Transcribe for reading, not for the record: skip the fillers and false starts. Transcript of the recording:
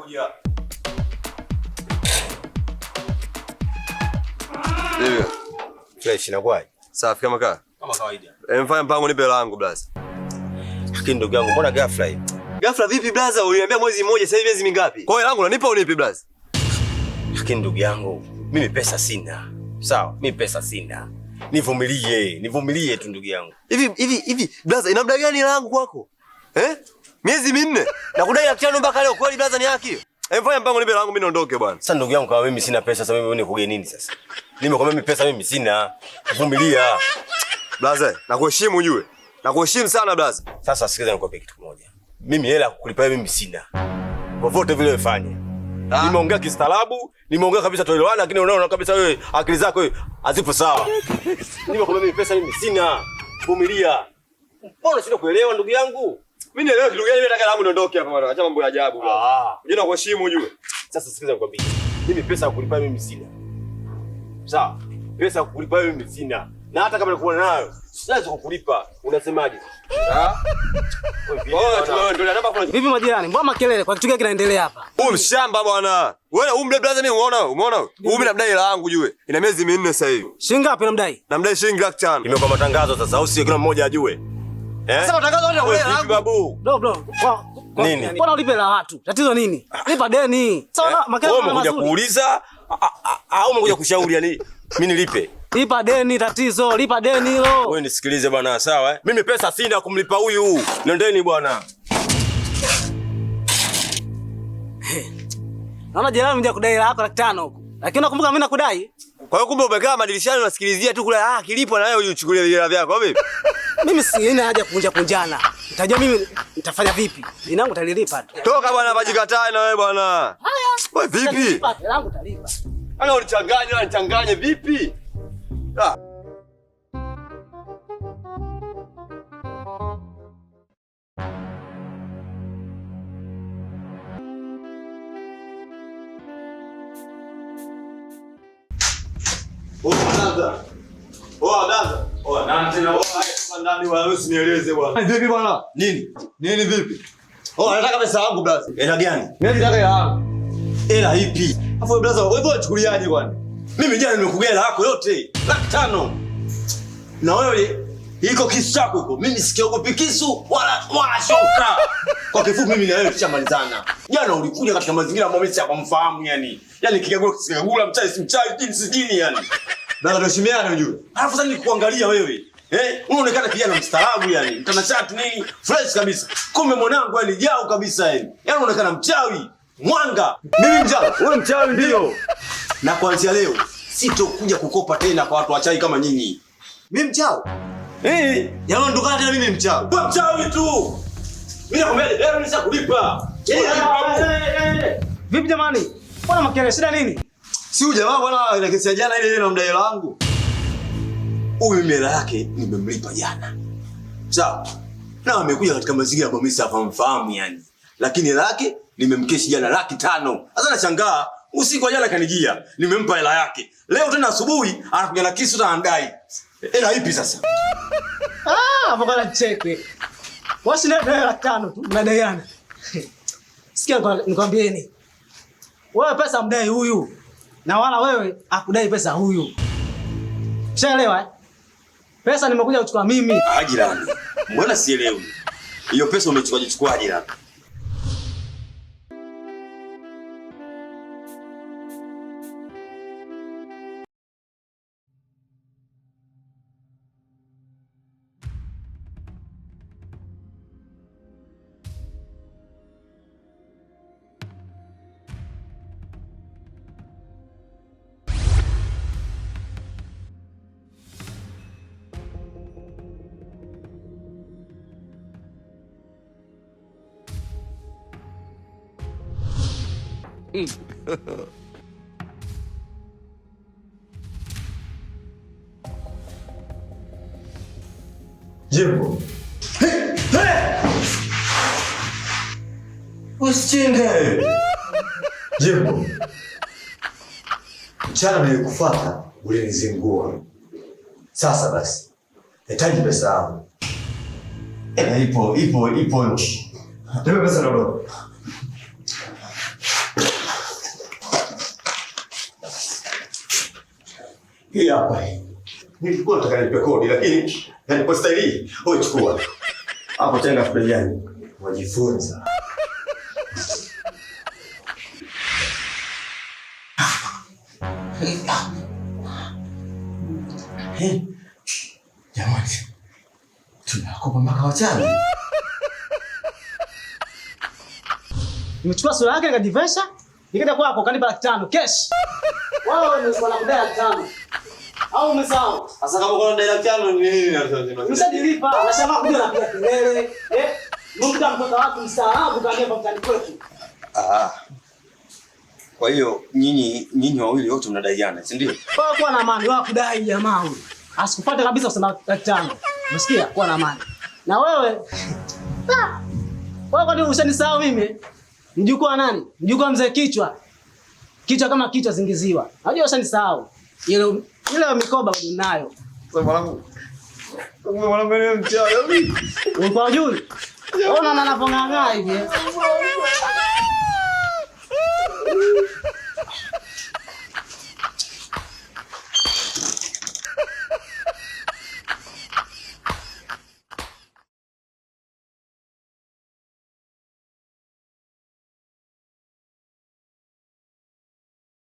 nakuja. Ndio. Fresh na kwaje? Safi kama kaa. Kama kawaida. Mfanya mpango nipe langu blaza. Lakini ndugu yangu mbona ghafla hivi? Ghafla vipi blaza? Uliniambia mwezi mmoja, sasa hivi miezi mingapi? Kwa hiyo langu unanipa unipi blaza? Lakini ndugu yangu, mimi pesa sina. Sawa, mimi pesa sina. Nivumilie tu ndugu yangu. Hivi blaza, ina muda gani langu kwako? Miezi minne. Na kudai laki tano mpaka leo, kweli blaza ni haki hiyo? Mfanya mpango nipe langu mimi niondoke bwana. Sasa ndugu yangu, kama mimi sina pesa, sasa mimi nikuge nini sasa? Nimekwambia mimi pesa mimi sina. Vumilia. Blaza, nakuheshimu ujue. Nakuheshimu sana blaza. Sasa sikiza nikwambie kitu kimoja. Mimi hela kukulipa mimi sina. Popote vile ufanye. Nimeongea kistaarabu, nimeongea kabisa tuelewana, lakini unaona kabisa wewe akili zako wewe hazipo sawa. Nimekwambia mimi pesa mimi sina. Vumilia. Mbona sio kuelewa ndugu yangu? Mimi nielewe kitu gani, mimi nataka langu niondoke hapa bwana. Acha mambo ya ajabu bwana. Unajua nakuheshimu ujue. Sasa sikiza nikwambie. Mimi pesa kukulipa mimi sina. Sawa? Pesa kukulipa mimi sina. Na hata kama nilikuwa nayo, siwezi kukulipa. Unasemaje? Vipi majirani? Mbona makelele? Kwa kitu gani kinaendelea hapa? Huu mshamba bwana. Wewe umde blaza mimi umeona? Huu mimi namdai langu jue. Ina miezi minne sasa hivi. Shilingi ngapi namdai? Namdai shilingi laki tano. Imekuwa matangazo sasa, au sio kila mmoja ajue? Sasa matangazo yote wewe langu babu. Bro. Nini? Mbona ulipe la watu? Tatizo nini? Lipa deni. Sawa, makelele kama mazuri. Wewe umekuja kuuliza au umekuja kushauri yani mimi nilipe? Lipa deni tatizo, lipa deni hilo. Wewe nisikilize bwana, sawa Mimi pesa sina kumlipa huyu. Nendeni bwana. Naona jirani mja kudai lako laki tano huko. Lakini unakumbuka mimi nakudai? Kwa hiyo kumbe umekaa madirishani unasikilizia tu kula kilipo na wewe uchukulie vile vyako vipi? Mimi sina haja kunjana. Nitajua mimi nitafanya vipi? Linangu utalilipa tu. Toka bwana bajikatae na wewe bwana. Haya. Wewe vipi? Langu utalipa. Ana unichanganye vipi? Usinieleze bwana. Vipi bwana? Nini vipi? Nataka pesa yangu blaza. Hela gani? Mimi nataka hela yangu. Hela ipi? Afu blaza, wewe unachukuliaje bwana? Mimi jana nimekugea hela yako yote. Laki tano. Na wewe iko kisu chako iko. Mimi sikiogopi kisu wala shoka. Kwa kifupi mimi na wewe tushamalizana. Jana ulikuja katika mazingira ambayo mimi siyakumfahamu yani. Yani kikagula mchai si mchai jinsi jini yani. Blaza tuheshimiane unajua. Alafu sasa nikuangalia wewe. Unaonekana kijana mstaarabu yani. Mtanashati nini? Fresh kabisa. Kumbe mwanangu yani jao kabisa yani. Yaani unaonekana mchawi. Mwanga. Mimi mchawi. Wewe mchawi ndio. Na kuanzia leo sitokuja kukopa tena kwa watu wachai kama nyinyi. Mimi mchawi? Yaani ndokana tena mimi mchawi. Wewe mchawi tu. Mimi nakwambia leo nishakulipa. Vipi jamani? Mbona makelele? Shida nini? Si huyu jamaa bwana ile kesi ya jana ile na mdai langu. Huyu mela yake nimemlipa jana. Sawa. Na amekuja katika mazingira ambayo mimi sifahamu yani. Lakini hela yake nimemkeshi jana laki tano. Sasa nashangaa usiku wa jana kanijia, nimempa hela yake. Leo tena asubuhi anakuja na kisu na andai. Hela ipi sasa? Hapo kana chekwe. Wasi na laki tano tu mnadaiana. Sikia nikwambieni. Wewe pesa mdai huyu. Na wala wewe akudai pesa huyu. Ushaelewa? Pesa nimekuja kuchukua mimi. Jirani. Mbona sielewi? Hiyo pesa umechukua jirani. Jimbo. Usichinde. Jimbo. Mchana nilikufuata ulinizingua. Sasa basi. Nahitaji pesa yangu. Ipo. Nipe pesa ndogo. Hii hapa hii. Nilikuwa nataka nilipe kodi lakini yani kwa staili hii, wewe chukua. Hapo tena fulani. Wajifunza. Jamani. Tunakopa mpaka wachana. Nimechukua sura yake nikadivesha, nikaenda kwako kanipa 5,000 cash. Wao ni wanakudai 5,000. Au umesahau? Sasa kama uko na dai 500 ni nini? Umeshadilipa, nasema kuja na pia kelele. Mumta mtoto wako mstaarabu kaambia kwa mtani kwetu. Kwa hiyo nyinyi wawili wote mnadaiana, si ndio? Kwa na amani wako kudai jamaa huyu. Asikufuate kabisa kusema 5,000. Umesikia? Kuwa na amani. Na wewe wewe kwani ushanisahau mimi? Mjukuu wa nani? Mjukuu wa mzee kichwa. Kichwa kama kichwa zingiziwa. Unajua ushanisahau. Ile mikoba bado ninayo. Sasa mwanangu. Mwanangu ni mchawi. Uko juu. Ona anapong'ang'aa hivi.